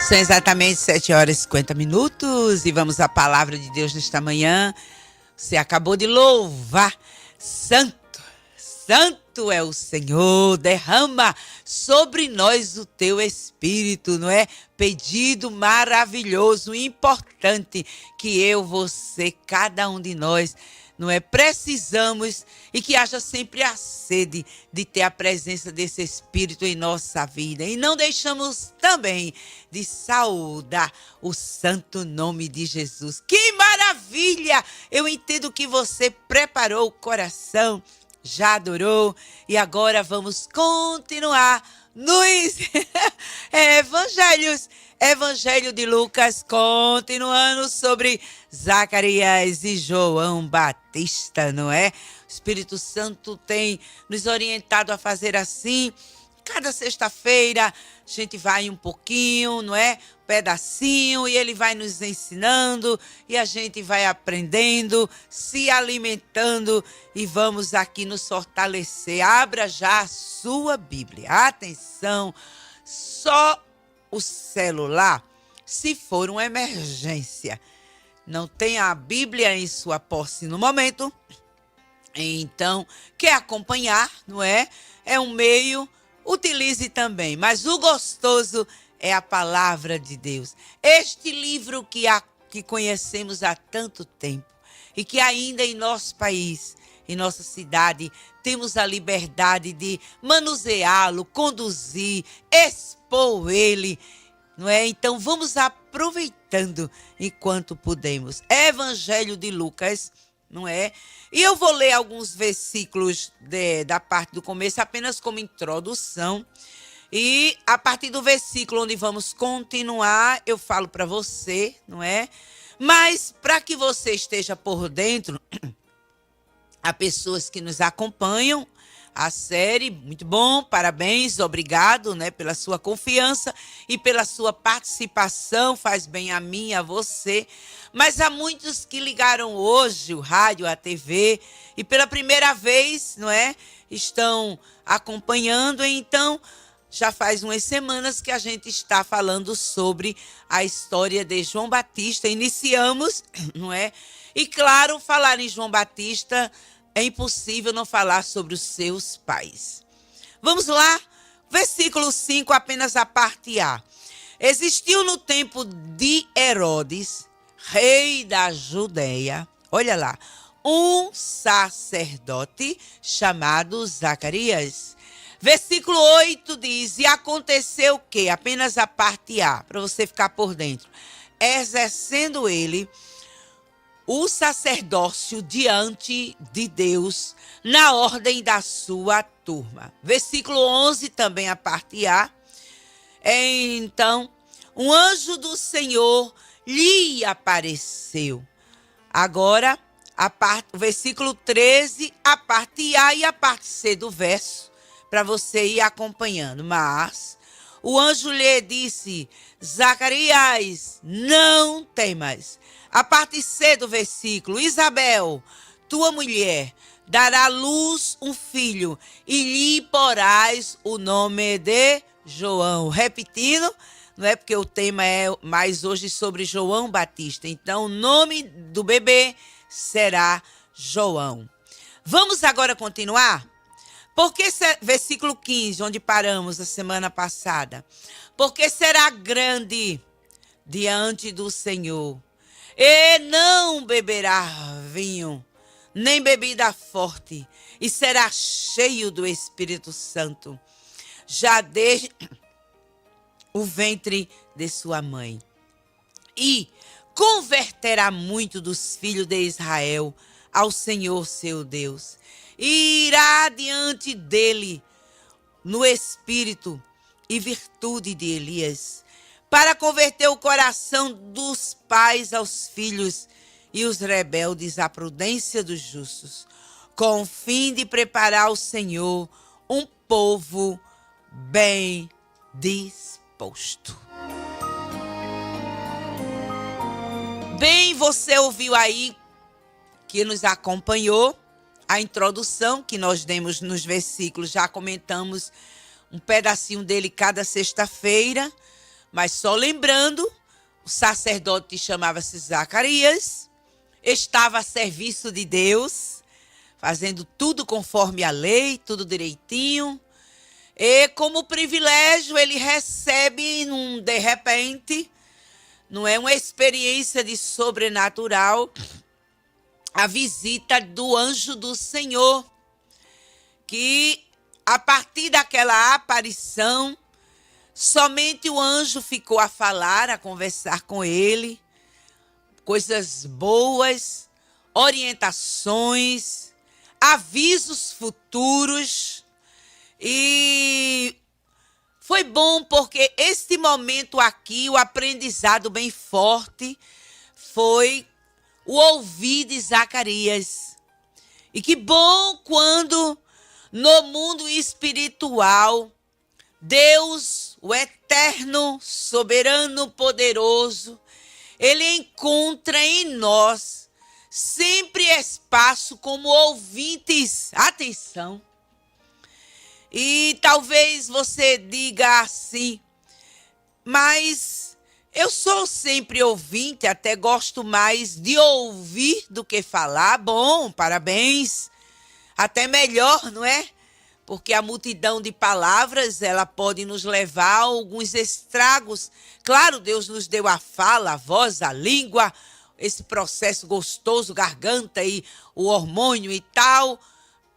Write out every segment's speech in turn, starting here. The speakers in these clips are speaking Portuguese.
São exatamente 7h50 e vamos à palavra de Deus nesta manhã. Você acabou de louvar. Santo, santo é o Senhor. Derrama sobre nós o teu Espírito, não é? Pedido maravilhoso, importante que eu, você, cada um de nós, não é? Precisamos e que haja sempre a sede de ter a presença desse Espírito em nossa vida. E não deixamos também de saudar o santo nome de Jesus. Que maravilha! Eu entendo que você preparou o coração, já adorou e agora vamos continuar nos evangelhos. Evangelho de Lucas, continuando sobre Zacarias e João Batista, não é? O Espírito Santo tem nos orientado a fazer assim. Cada sexta-feira a gente vai um pouquinho, não é? Um pedacinho, e ele vai nos ensinando e a gente vai aprendendo, se alimentando e vamos aqui nos fortalecer. Abra já a sua Bíblia. Atenção, só o celular, se for uma emergência, não tem a Bíblia em sua posse no momento, então, quer acompanhar, não é? É um meio, utilize também, mas o gostoso é a palavra de Deus. Este livro que conhecemos há tanto tempo e que ainda em nosso país, em nossa cidade, temos a liberdade de manuseá-lo, conduzir, expor ele, não é? Então vamos aproveitando enquanto podemos. Evangelho de Lucas, não é? E eu vou ler alguns versículos da parte do começo apenas como introdução. E a partir do versículo onde vamos continuar, eu falo para você, não é? Mas para que você esteja por dentro, há pessoas que nos acompanham a série, muito bom, parabéns, obrigado, né, pela sua confiança e pela sua participação, faz bem a mim, a você. Mas há muitos que ligaram hoje o rádio, a TV e pela primeira vez, não é, estão acompanhando, então já faz umas semanas que a gente está falando sobre a história de João Batista, iniciamos, não é? E claro, falar em João Batista é impossível não falar sobre os seus pais. Vamos lá, versículo 5, apenas a parte A. Existiu no tempo de Herodes, rei da Judeia, olha lá, um sacerdote chamado Zacarias. Versículo 8 diz, e aconteceu o quê? Apenas a parte A, para você ficar por dentro. Exercendo ele o sacerdócio diante de Deus na ordem da sua turma. Versículo 11, também a parte A. Então, um anjo do Senhor lhe apareceu. Agora, o versículo 13, a parte A e a parte C do verso, para você ir acompanhando. Mas o anjo lhe disse, Zacarias, não temas. A parte C do versículo, Isabel, tua mulher, dará à luz um filho e lhe porás o nome de João. Repetindo, não é porque o tema é mais hoje sobre João Batista. Então, o nome do bebê será João. Vamos agora continuar? Porque, versículo 15, onde paramos a semana passada. Porque será grande diante do Senhor. E não beberá vinho, nem bebida forte, e será cheio do Espírito Santo, já desde o ventre de sua mãe. E converterá muito dos filhos de Israel ao Senhor seu Deus. E irá diante dele no espírito e virtude de Elias, para converter o coração dos pais aos filhos e os rebeldes à prudência dos justos, com o fim de preparar ao Senhor um povo bem disposto. Bem, você ouviu aí que nos acompanhou a introdução que nós demos nos versículos, já comentamos um pedacinho dele cada sexta-feira. Mas só lembrando, o sacerdote chamava-se Zacarias, estava a serviço de Deus, fazendo tudo conforme a lei, tudo direitinho. E como privilégio ele recebe, de repente, não é uma experiência de sobrenatural, a visita do anjo do Senhor, que a partir daquela aparição, somente o anjo ficou a falar, a conversar com ele, coisas boas, orientações, avisos futuros. E foi bom porque este momento aqui, o aprendizado bem forte, foi o ouvir de Zacarias. E que bom quando no mundo espiritual, Deus, o eterno, soberano, poderoso, ele encontra em nós sempre espaço como ouvintes. Atenção! E talvez você diga assim, mas eu sou sempre ouvinte, até gosto mais de ouvir do que falar. Bom, parabéns. Até melhor, não é? Porque a multidão de palavras, ela pode nos levar a alguns estragos. Claro, Deus nos deu a fala, a voz, a língua, esse processo gostoso, garganta e o hormônio e tal.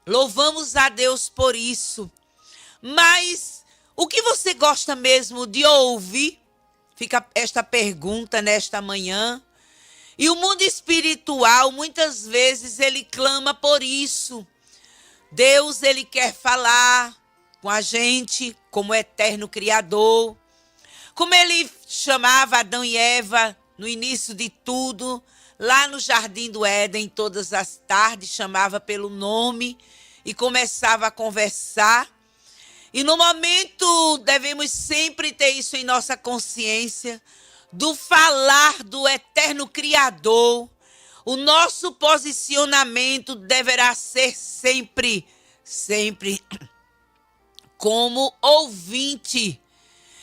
Louvamos a Deus por isso. Mas o que você gosta mesmo de ouvir? Fica esta pergunta nesta manhã. E o mundo espiritual, muitas vezes, ele clama por isso. Deus, ele quer falar com a gente como eterno Criador. Como ele chamava Adão e Eva no início de tudo, lá no Jardim do Éden, todas as tardes, chamava pelo nome e começava a conversar. E no momento, devemos sempre ter isso em nossa consciência, do falar do eterno Criador. O nosso posicionamento deverá ser sempre como ouvinte.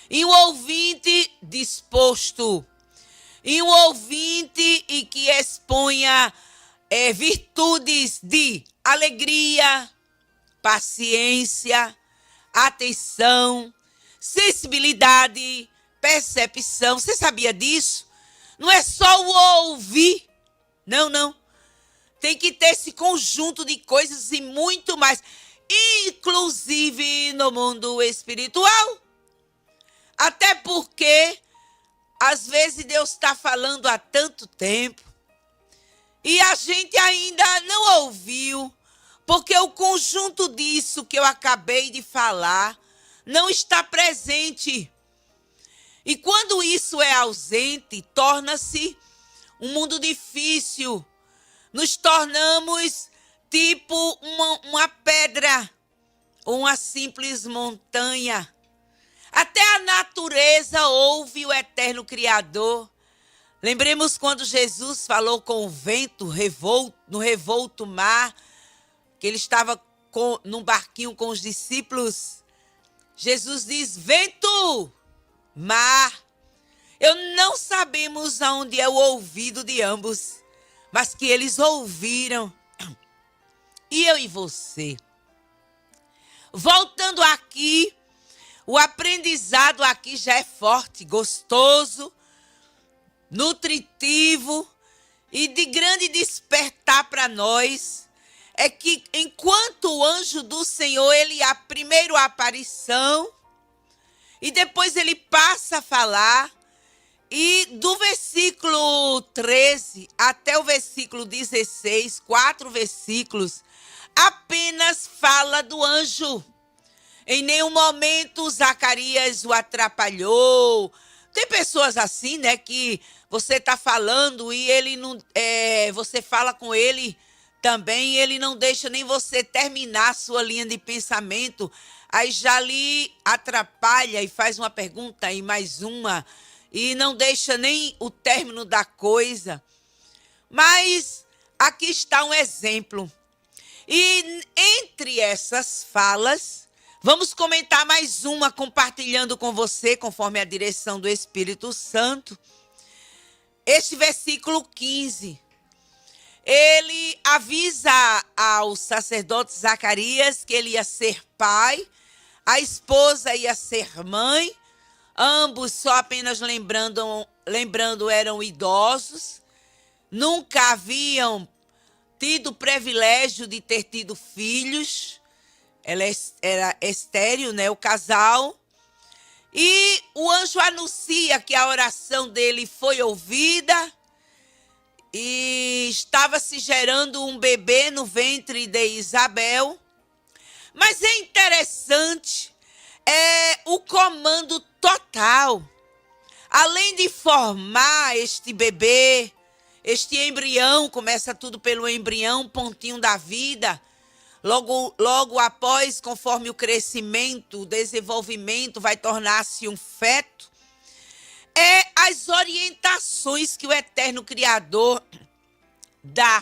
E um ouvinte disposto. E um ouvinte e que exponha virtudes de alegria, paciência, atenção, sensibilidade, percepção. Você sabia disso? Não é só o ouvir. Não. Tem que ter esse conjunto de coisas e muito mais. Inclusive no mundo espiritual. Até porque, às vezes, Deus está falando há tanto tempo e a gente ainda não ouviu, porque o conjunto disso que eu acabei de falar não está presente. E quando isso é ausente, torna-se um mundo difícil. Nos tornamos tipo uma pedra, uma simples montanha. Até a natureza ouve o eterno Criador. Lembremos quando Jesus falou com o vento no revolto mar, que ele estava num barquinho com os discípulos. Jesus diz: vento, mar. Eu não sabemos aonde é o ouvido de ambos, mas que eles ouviram. E eu e você? Voltando aqui, o aprendizado aqui já é forte, gostoso, nutritivo e de grande despertar para nós. É que enquanto o anjo do Senhor, ele a primeiro a aparição e depois ele passa a falar. E do versículo 13 até o versículo 16, 4 versículos, apenas fala do anjo. Em nenhum momento Zacarias o atrapalhou. Tem pessoas assim, né, que você está falando e ele não, você fala com ele também, ele não deixa nem você terminar a sua linha de pensamento. Aí já lhe atrapalha e faz uma pergunta e mais uma. E não deixa nem o término da coisa. Mas aqui está um exemplo. E entre essas falas, Vamos comentar mais uma, compartilhando com você, conforme a direção do Espírito Santo. Este versículo 15, ele avisa ao sacerdote Zacarias que ele ia ser pai, a esposa ia ser mãe, ambos só apenas lembrando eram idosos, nunca haviam tido o privilégio de ter tido filhos, ela era estéril, né, o casal. E o anjo anuncia que a oração dele foi ouvida e estava se gerando um bebê no ventre de Isabel. Mas é interessante, o comando total. Além de formar este bebê, este embrião, começa tudo pelo embrião, pontinho da vida. Logo após, conforme o crescimento, o desenvolvimento, vai tornar-se um feto. As orientações que o eterno Criador dá.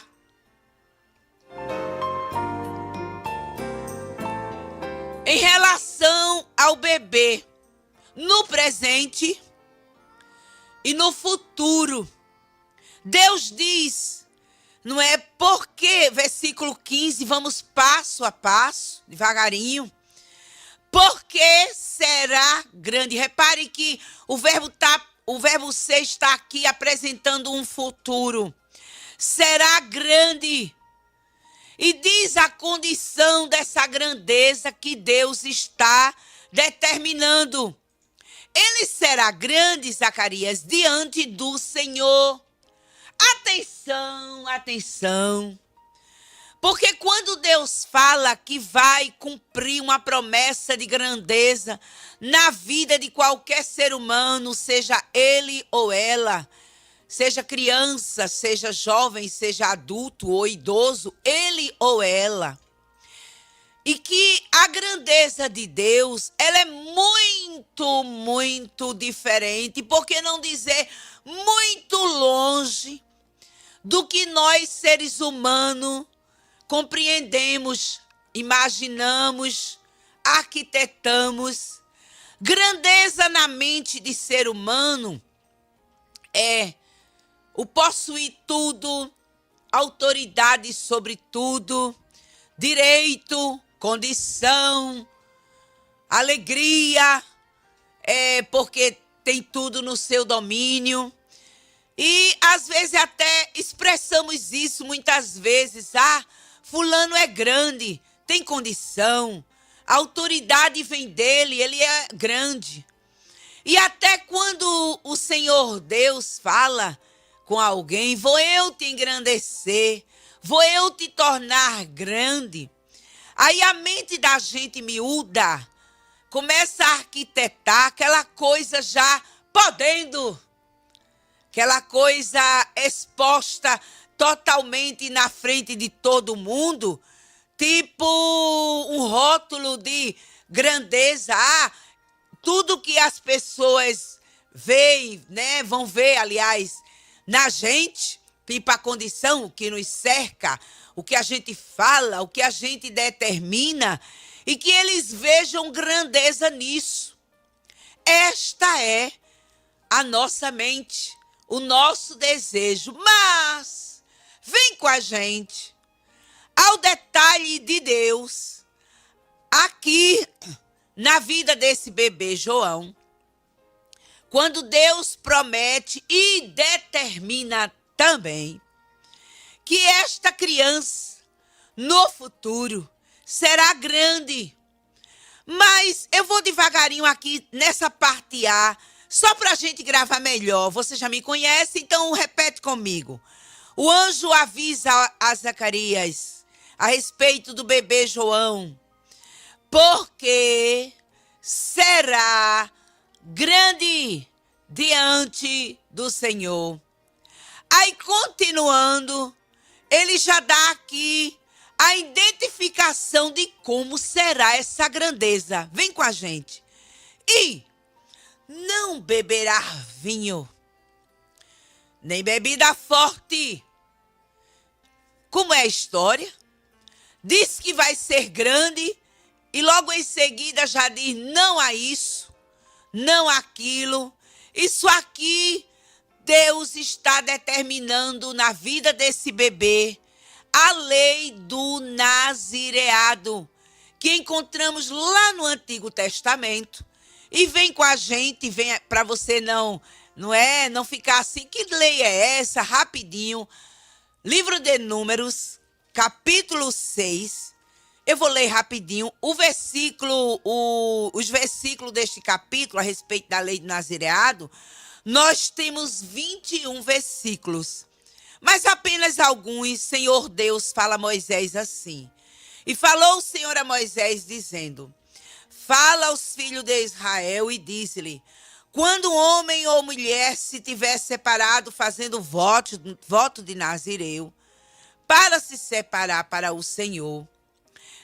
Em relação ao bebê, no presente e no futuro, Deus diz, não é? Porque, versículo 15, vamos passo a passo, devagarinho. Porque será grande. Repare que o verbo ser está aqui apresentando um futuro. Será grande. E diz a condição dessa grandeza que Deus está determinando. Ele será grande, Zacarias, diante do Senhor. Atenção, atenção. Porque quando Deus fala que vai cumprir uma promessa de grandeza na vida de qualquer ser humano, seja ele ou ela, seja criança, seja jovem, seja adulto ou idoso, ele ou ela, e que a grandeza de Deus, ela é muito, muito diferente, por que não dizer muito longe do que nós, seres humanos, compreendemos, imaginamos, arquitetamos. Grandeza na mente de ser humano é o possuir tudo, autoridade sobre tudo, direito, condição, alegria, porque tem tudo no seu domínio. E às vezes até expressamos isso muitas vezes. Fulano é grande, tem condição, a autoridade vem dele, ele é grande. E até quando o Senhor Deus fala com alguém, vou eu te engrandecer, vou eu te tornar grande. Aí a mente da gente miúda começa a arquitetar aquela coisa já podendo, aquela coisa exposta totalmente na frente de todo mundo, tipo um rótulo de grandeza. Tudo que as pessoas veem, né, vão ver, aliás, na gente, tipo a condição que nos cerca, o que a gente fala, o que a gente determina, e que eles vejam grandeza nisso. Esta é a nossa mente, o nosso desejo. Mas vem com a gente ao detalhe de Deus aqui na vida desse bebê João. Quando Deus promete e determina também que esta criança no futuro será grande. Mas eu vou devagarinho aqui nessa parte A, só para a gente gravar melhor. Você já me conhece, então repete comigo. O anjo avisa a Zacarias a respeito do bebê João, porque será grande diante do Senhor. Aí, continuando, ele já dá aqui a identificação de como será essa grandeza. Vem com a gente. E não beberá vinho, nem bebida forte. Como é a história? Diz que vai ser grande E logo em seguida já diz não a isso, não aquilo. Isso aqui Deus está determinando na vida desse bebê a lei do nazireado, que encontramos lá no Antigo Testamento. E vem com a gente, vem para você não ficar assim, que lei é essa? Rapidinho. Livro de Números, capítulo 6. Eu vou ler rapidinho os versículos deste capítulo a respeito da lei do nazireado. Nós temos 21 versículos, mas apenas alguns. Senhor Deus fala a Moisés assim. E falou o Senhor a Moisés, dizendo: fala aos filhos de Israel e diz-lhe: quando homem ou mulher se tiver separado fazendo voto de nazireu, para se separar para o Senhor,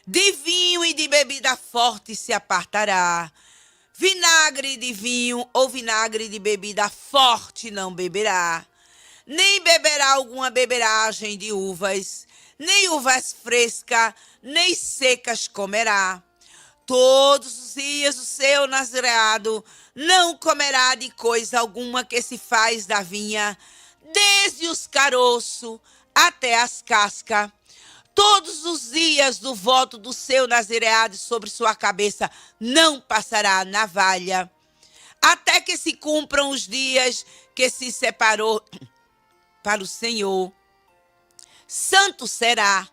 de vinho e de bebida forte se apartará. Vinagre de vinho ou vinagre de bebida forte não beberá. Nem beberá alguma beberagem de uvas, nem uvas frescas, nem secas comerá. Todos os dias o seu nazireado não comerá de coisa alguma que se faz da vinha, desde os caroços até as cascas. Todos os dias do voto do seu nazireado sobre sua cabeça não passará navalha, até que se cumpram os dias que se separou para o Senhor. Santo será,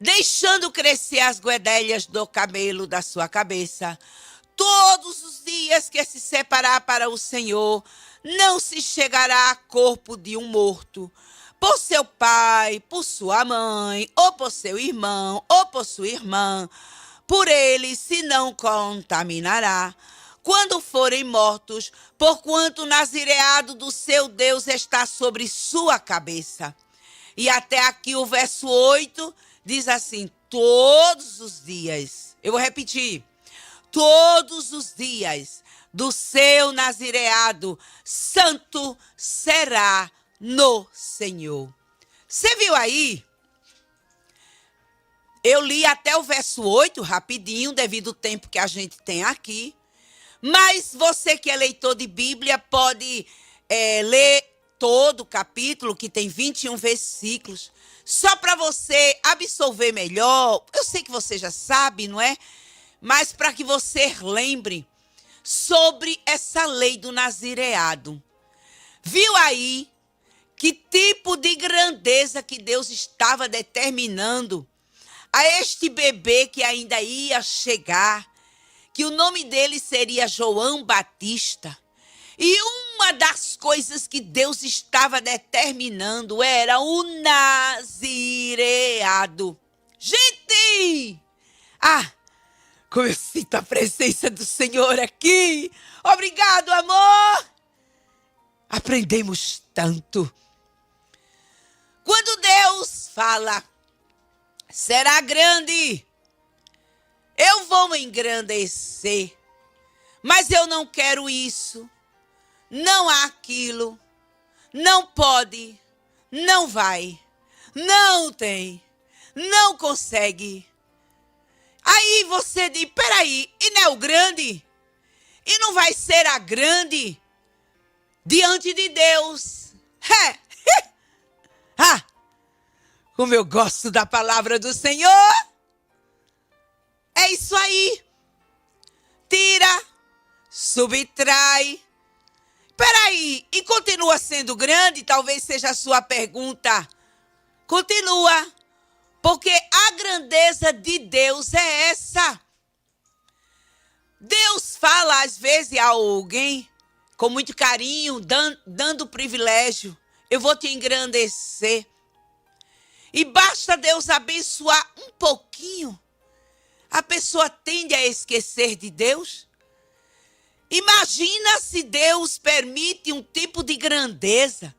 deixando crescer as guedelhas do cabelo da sua cabeça. Todos os dias que se separar para o Senhor, não se chegará a corpo de um morto, por seu pai, por sua mãe, ou por seu irmão, ou por sua irmã. Por ele se não contaminará quando forem mortos, porquanto o nazireado do seu Deus está sobre sua cabeça. E até aqui o verso 8 diz assim: todos os dias. Eu vou repetir. Todos os dias do seu nazireado, santo será no Senhor. Você viu aí? Eu li até o verso 8 rapidinho, devido ao tempo que a gente tem aqui. Mas você que é leitor de Bíblia pode ler todo o capítulo, que tem 21 versículos, só para você absorver melhor. Eu sei que você já sabe, não é? Mas para que você lembre sobre essa lei do nazireado. Viu aí que tipo de grandeza que Deus estava determinando a este bebê que ainda ia chegar, que o nome dele seria João Batista. E uma das coisas que Deus estava determinando era o nazireado. Gente! Como eu sinto a presença do Senhor aqui. Obrigado, amor. Aprendemos tanto. Quando Deus fala, será grande, eu vou me engrandecer, mas eu não quero isso, não há aquilo, não pode, não vai, não tem, não consegue. Aí você diz: peraí, e não é o grande? E não vai ser a grande diante de Deus? Como eu gosto da palavra do Senhor. É isso aí. Tira, subtrai. Peraí, e continua sendo grande? Talvez seja a sua pergunta. Continua. Porque a grandeza de Deus é essa. Deus fala às vezes a alguém com muito carinho, dando privilégio. Eu vou te engrandecer. E basta Deus abençoar um pouquinho, a pessoa tende a esquecer de Deus. Imagina se Deus permite um tipo de grandeza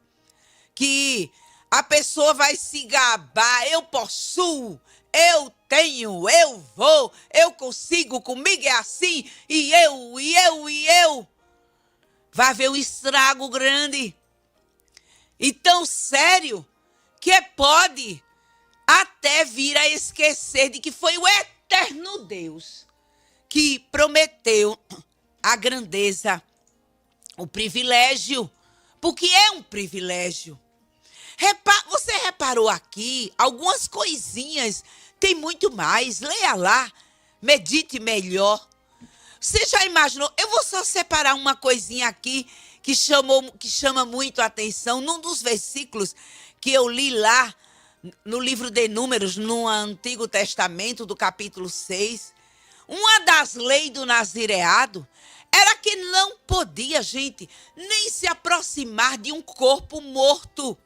que a pessoa vai se gabar: eu possuo, eu tenho, eu vou, eu consigo, comigo é assim, e eu. Vai haver um estrago grande. Então, sério, que pode até vir a esquecer de que foi o eterno Deus que prometeu a grandeza, o privilégio, porque é um privilégio. Você reparou aqui algumas coisinhas, tem muito mais, leia lá, medite melhor. Você já imaginou? Eu vou só separar uma coisinha aqui que chama muito a atenção, num dos versículos que eu li lá no livro de Números, no Antigo Testamento, do capítulo 6. Uma das leis do nazireado era que não podia, gente, nem se aproximar de um corpo morto.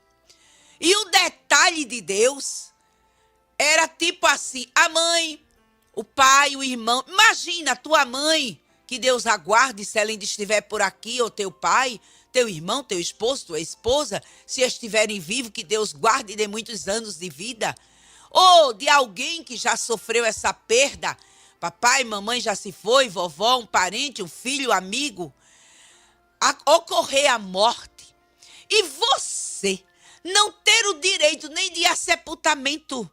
E o detalhe de Deus era tipo assim, a mãe, o pai, o irmão. Imagina, tua mãe, que Deus aguarde se ela ainda estiver por aqui, ou teu pai, teu irmão, teu esposo, tua esposa, se estiverem vivos, que Deus guarde e dê muitos anos de vida. Ou de alguém que já sofreu essa perda, papai, mamãe já se foi, vovó, um parente, um filho, amigo, ocorrer a morte. E você não ter o direito nem de ir a sepultamento,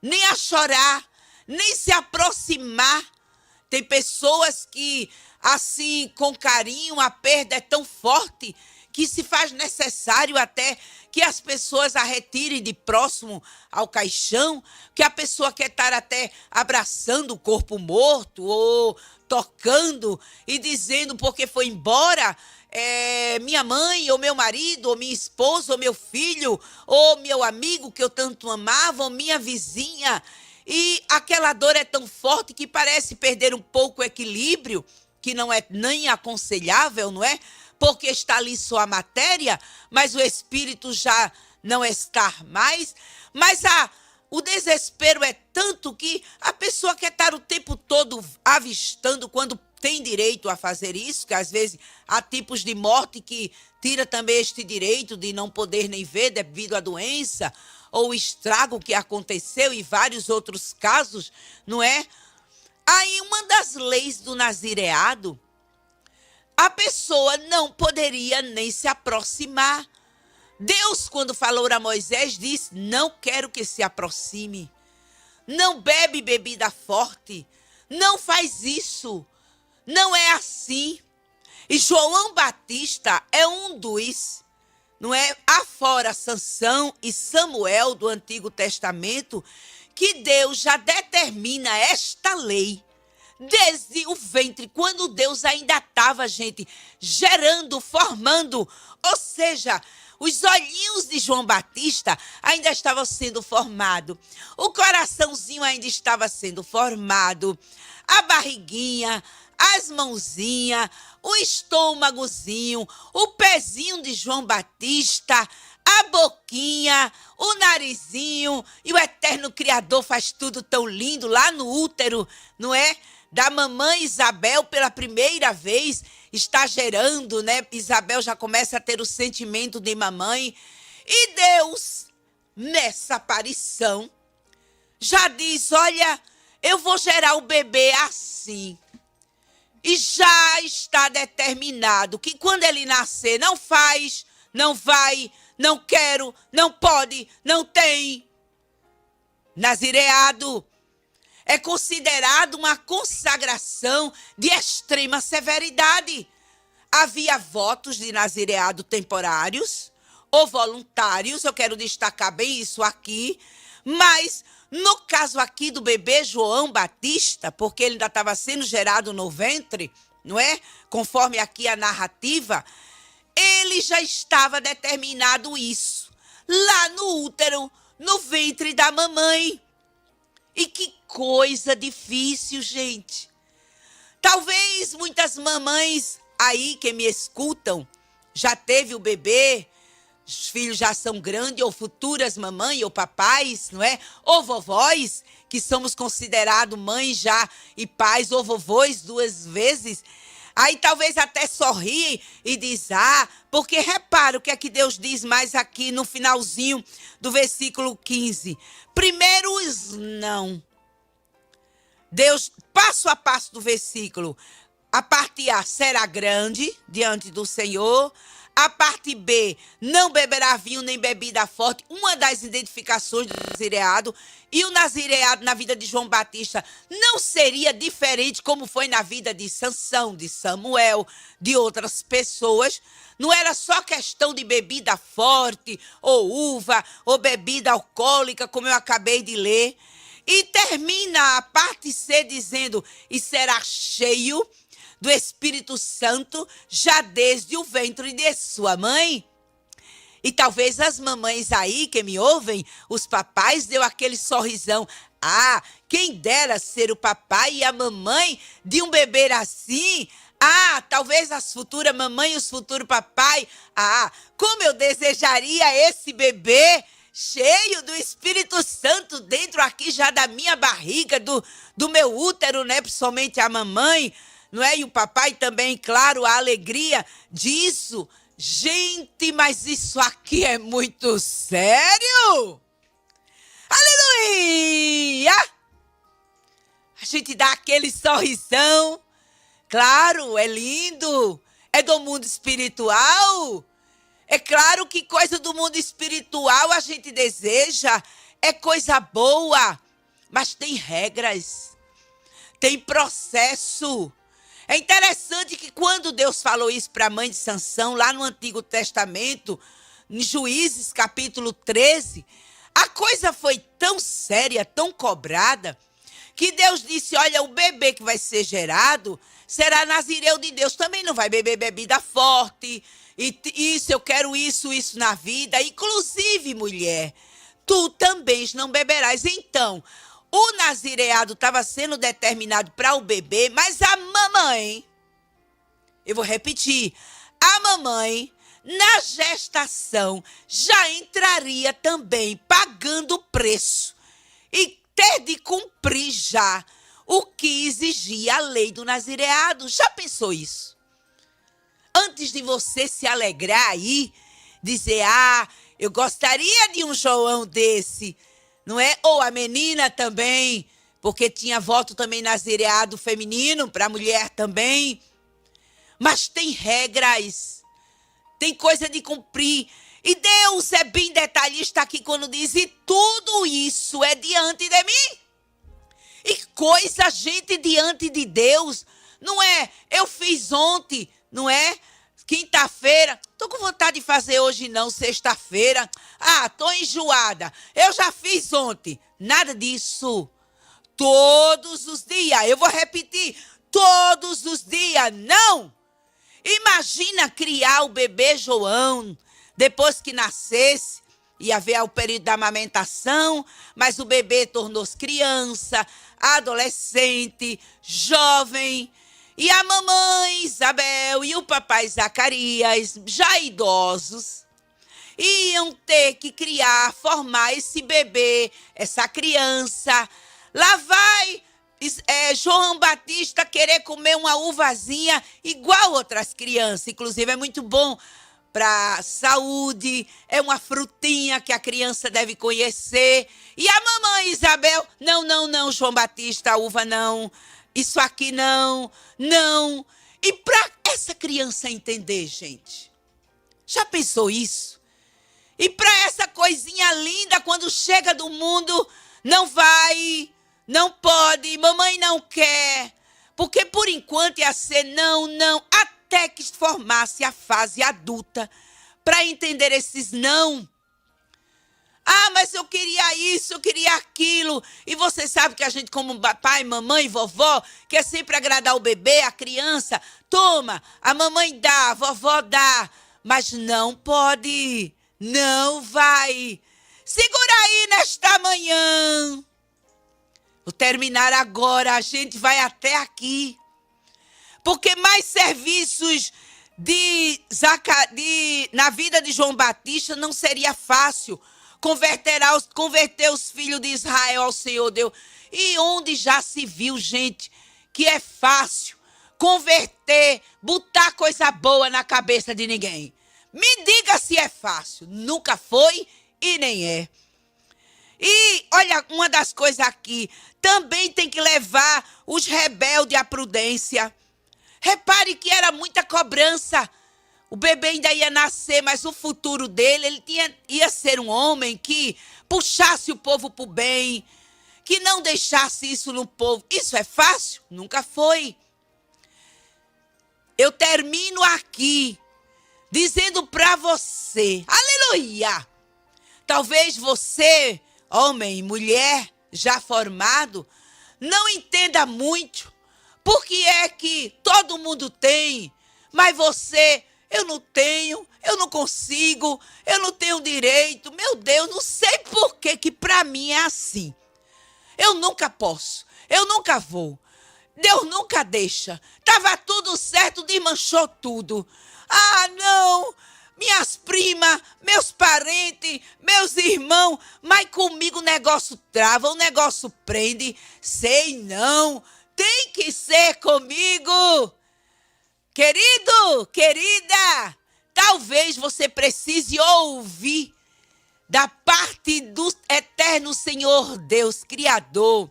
nem a chorar, nem se aproximar. Tem pessoas que, assim, com carinho, a perda é tão forte que se faz necessário até que as pessoas a retirem de próximo ao caixão, que a pessoa quer estar até abraçando o corpo morto ou tocando e dizendo porque foi embora minha mãe, ou meu marido, ou minha esposa, ou meu filho, ou meu amigo que eu tanto amava, ou minha vizinha. E aquela dor é tão forte que parece perder um pouco o equilíbrio, que não é nem aconselhável, não é? Porque está ali só a matéria, mas o espírito já não está mais. Mas o desespero é tanto que a pessoa quer estar o tempo todo avistando quando tem direito a fazer isso, que às vezes há tipos de morte que tira também este direito de não poder nem ver devido à doença, ou o estrago que aconteceu e vários outros casos, não é? Aí uma das leis do nazireado, a pessoa não poderia nem se aproximar. Deus, quando falou a Moisés, disse, não quero que se aproxime. Não bebe bebida forte. Não faz isso. Não é assim. E João Batista é um dos, não é? Afora Sansão e Samuel do Antigo Testamento, que Deus já determina esta lei desde o ventre, quando Deus ainda estava, gente, gerando, formando. Ou seja, os olhinhos de João Batista ainda estavam sendo formados. O coraçãozinho ainda estava sendo formado. A barriguinha, as mãozinhas, o estômagozinho, o pezinho de João Batista, a boquinha, o narizinho. E o eterno Criador faz tudo tão lindo lá no útero, não é? Da mamãe Isabel, pela primeira vez, está gerando, né? Isabel já começa a ter o sentimento de mamãe. E Deus, nessa aparição, já diz, olha, eu vou gerar o bebê assim. E já está determinado que quando ele nascer, não faz, não vai, não quero, não pode, não tem. Nazireado é considerado uma consagração de extrema severidade. Havia votos de nazireado temporários ou voluntários, eu quero destacar bem isso aqui, mas no caso aqui do bebê João Batista, porque ele ainda estava sendo gerado no ventre, não é? Conforme aqui a narrativa, ele já estava determinado isso, lá no útero, no ventre da mamãe. E que coisa difícil, gente. Talvez muitas mamães aí que me escutam já teve o bebê, os filhos já são grandes, ou futuras mamães ou papais, não é? Ou vovós, que somos considerados mães já e pais, ou vovôs 2 vezes. Aí talvez até sorriem e diz, porque repara o que é que Deus diz mais aqui no finalzinho do versículo 15. Primeiro os não. Deus, passo a passo do versículo, a parte A será grande diante do Senhor, A parte B, não beberá vinho nem bebida forte, uma das identificações do nazireado. E o nazireado na vida de João Batista não seria diferente como foi na vida de Sansão, de Samuel, de outras pessoas. Não era só questão de bebida forte, ou uva, ou bebida alcoólica, como eu acabei de ler. E termina a parte C dizendo, e será cheio do Espírito Santo já desde o ventre de sua mãe. E talvez as mamães aí que me ouvem, os papais, deu aquele sorrisão. Ah, quem dera ser o papai e a mamãe de um bebê assim. Ah, talvez as futuras mamães e os futuros papai. Ah, como eu desejaria esse bebê cheio do Espírito Santo dentro aqui já da minha barriga, do meu útero, né? Principalmente a mamãe, não é? E o papai também, claro, a alegria disso. Gente, mas isso aqui é muito sério! Aleluia! A gente dá aquele sorrisão. Claro, é lindo. É do mundo espiritual. É claro que coisa do mundo espiritual a gente deseja. É coisa boa. Mas tem regras. Tem processo. É interessante que quando Deus falou isso para a mãe de Sansão, lá no Antigo Testamento, em Juízes capítulo 13, a coisa foi tão séria, tão cobrada, que Deus disse, olha, o bebê que vai ser gerado será nazireu de Deus, também não vai beber bebida forte, e isso, eu quero isso na vida, inclusive, mulher, tu também não beberás. Então, o nazireado estava sendo determinado para o bebê, mas a mamãe, eu vou repetir, a mamãe, na gestação, já entraria também pagando o preço e ter de cumprir já o que exigia a lei do nazireado. Já pensou isso? Antes de você se alegrar aí, dizer, eu gostaria de um João desse, não é? Ou a menina também, porque tinha voto também nazireado feminino, para a mulher também. Mas tem regras, tem coisa de cumprir. E Deus é bem detalhista aqui quando diz, e tudo isso é diante de mim. E coisa, gente, diante de Deus, não é? Eu fiz ontem, não é? Quinta-feira, tô com vontade de fazer hoje não, sexta-feira. Tô enjoada. Eu já fiz ontem. Nada disso. Todos os dias. Eu vou repetir. Todos os dias. Não. Imagina criar o bebê João. Depois que nascesse, ia haver o período da amamentação, mas o bebê tornou-se criança, adolescente, jovem. E a mamãe Isabel e o papai Zacarias, já idosos, iam ter que formar esse bebê, essa criança. Lá vai João Batista querer comer uma uvazinha igual outras crianças. Inclusive, é muito bom para a saúde, é uma frutinha que a criança deve conhecer. E a mamãe Isabel, não, João Batista, a uva não. Isso aqui não. E para essa criança entender, gente, já pensou isso? E para essa coisinha linda, quando chega do mundo, não vai, não pode, mamãe não quer, porque por enquanto ia ser não, até que formasse a fase adulta, para entender esses não. Mas eu queria isso, eu queria aquilo. E você sabe que a gente, como pai, mamãe, vovó, quer sempre agradar o bebê, a criança. Toma, a mamãe dá, a vovó dá. Mas não pode, não vai. Segura aí nesta manhã. Vou terminar agora, a gente vai até aqui. Porque mais serviços na vida de João Batista não seria fácil. Converter os filhos de Israel ao Senhor Deus. E onde já se viu, gente, que é fácil converter, botar coisa boa na cabeça de ninguém. Me diga se é fácil. Nunca foi e nem é. E, olha, uma das coisas aqui, também tem que levar os rebeldes à prudência. Repare que era muita cobrança. O bebê ainda ia nascer, mas o futuro dele, ia ser um homem que puxasse o povo para o bem, que não deixasse isso no povo. Isso é fácil? Nunca foi. Eu termino aqui dizendo para você, aleluia! Talvez você, homem, mulher, já formado, não entenda muito porque é que todo mundo tem, mas você, eu não tenho, eu não consigo, eu não tenho direito. Meu Deus, não sei por que para mim é assim. Eu nunca posso, eu nunca vou. Deus nunca deixa. Tava tudo certo, desmanchou tudo. Ah, não! Minhas primas, meus parentes, meus irmãos, mas comigo o negócio trava, o negócio prende. Sei não, tem que ser comigo. Querido, querida, talvez você precise ouvir da parte do eterno Senhor Deus, Criador,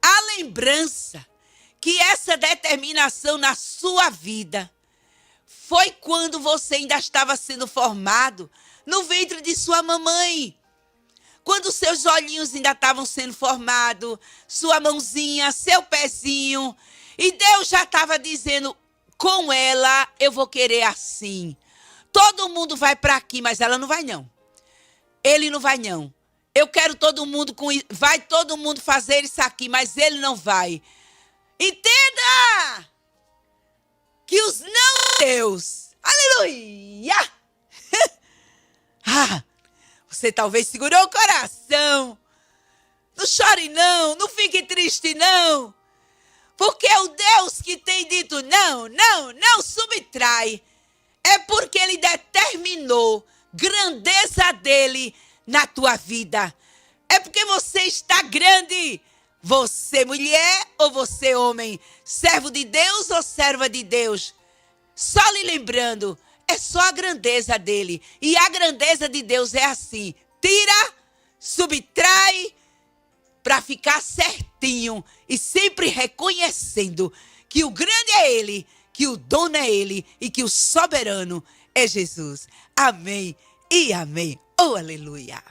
a lembrança que essa determinação na sua vida foi quando você ainda estava sendo formado no ventre de sua mamãe. Quando seus olhinhos ainda estavam sendo formados, sua mãozinha, seu pezinho. E Deus já estava dizendo, com ela eu vou querer assim. Todo mundo vai para aqui, mas ela não vai não. Ele não vai não. Eu quero todo mundo com isso. Vai todo mundo fazer isso aqui, mas ele não vai. Entenda que os não Deus, aleluia! Ah, você talvez segurou o coração. Não chore não, não fique triste não. Porque o Deus que tem dito não subtrai. É porque ele determinou grandeza dele na tua vida. É porque você está grande. Você mulher ou você homem, servo de Deus ou serva de Deus. Só lhe lembrando, é só a grandeza dele. E a grandeza de Deus é assim. Tira, subtrai, para ficar certinho e sempre reconhecendo que o grande é ele, que o dono é ele e que o soberano é Jesus. Amém e amém. Oh, aleluia.